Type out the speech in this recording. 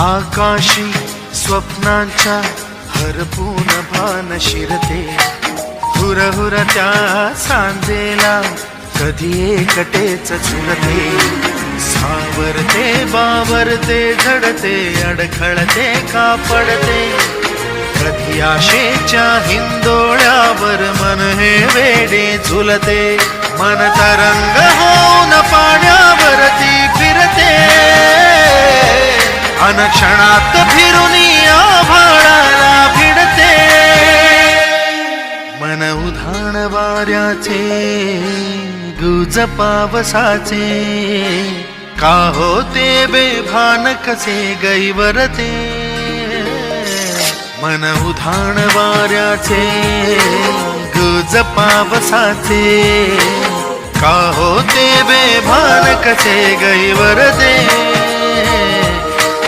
आकाशी स्वप्नांच्या हरपून भान शिरते, हुरहुर त्या सांजेला कधी एकटेच झुलते, सावरते बावरते झडते अडखळते का पडते, कधी आशेच्या हिंदोळ्यावर मन हे वेडे झुलते, मन तरंग होऊन पाण्यावरती फिरते, अनक्षणात फिरून आभाळाला भिडते, मन उधाण वाऱ्याचे गुज पावसाचे, का होते बेभान कसे गैवरते, मन उधाण वाऱ्याचे गुज पावसाचे, का होते बेभान कसे गैवरते.